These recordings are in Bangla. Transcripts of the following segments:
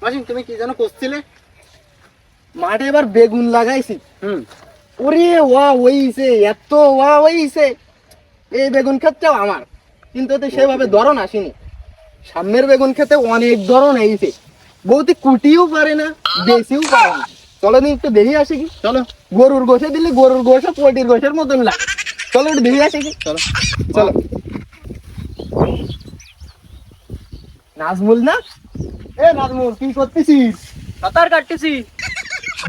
মাসিম তুমি কি যেন করছিলে? মাঠে এবার বেগুন লাগাইছি। ওরে ওয়া হইছে, এত ওয়া হইছে। এই বেগুন ক্ষেতটাও আমার, কিন্তু এতে সেভাবে ধরন আসেনি। সামনের বেগুন খেতে অনেক ধরন হয়েছে, বৌদি কুটিও পারে না, বেশিও পারে না। চলো দিন একটু দেখে আসি কি। চলো। গরুর গোশে দিলে গরুর গোশে পোল্ট্রির গোশের মতন লাগে। চলো একটু দেখে আসি কি। চলো চলো। নাজমুল না? এ নাজমুল, কি করতেছিস? সাঁতার কাটতেছি।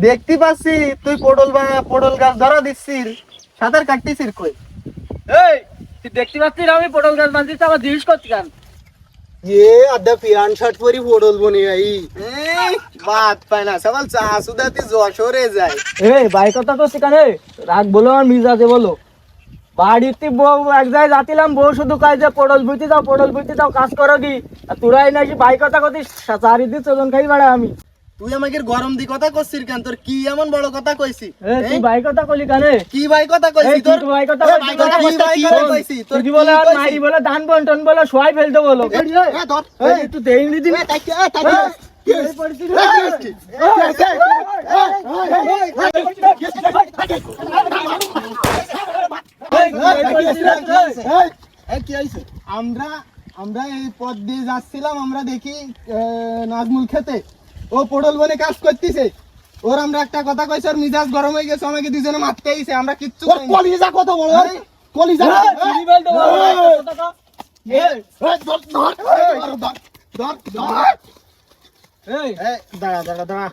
দেখতে পাচ্ছি তুই পটল গাছ ধরা দিচ্ছিস, সাঁতার কাটতেছিস কই? এই তুই দেখতে পাচ্ছিস আমি পটল গাছ বাঁধতেছি, আমার জিজ্ঞেস করছি কেন? ये अद्धा पियान शर्ट परी फोटोल बनी आई बात पाय ना सवाल सुधा ती যশোরে যায়। এই ভাই কথা তো সেখানে রাগ বলো আর মিজাজে বলো। বাড়িতে বউ এক জায়গায় যাচ্ছিলাম, বউ শুধু কাজ যে পটল বুঝতে যাও কাজ করো কি? আর তোরাই নাকি ভাই কথা কথি চারিদিন চোদন খাই বেড়া আমি। তুই আমাকে গরম দি কথা কইছিস কেন? তোর কি এমন বড় কথা কইছি? তুই ভাই কথা কলি কানে? কি ভাই কথা কইছি তোর? ভাই কথা কইছি তোর? কি বলে আর মারি বলে ধান বন্টন বলে সবাই ফেলতে বলো। এ ধর একটু দেই দিদি। আমরা এই পথ দিয়ে যাচ্ছিলাম, আমরা দেখি নাজমুল খেতে ও পটল বনে কাজ করতেছে। ওর আমরা একটা কথা কইছি, ওর মিজাজ গরম হয়ে গেছে, আমাকে দুজনে মারতে আইছে। আমরা কিচ্ছু কলিজা কত বড় কলিজা দাঁড়া দাঁড়া দাঁড়া,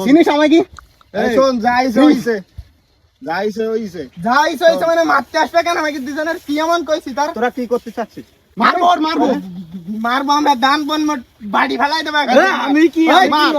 চিনিস আমাকে? শোন, যাইছে মানে মারতে আসবে কেন? আমাকে দুজনের কি এমন কইছি? তার তোরা কি করতে চাচ্ছিস? মারবো আমরা, দান বন বাড়ি ফেলাই দেবো। আমি কি মার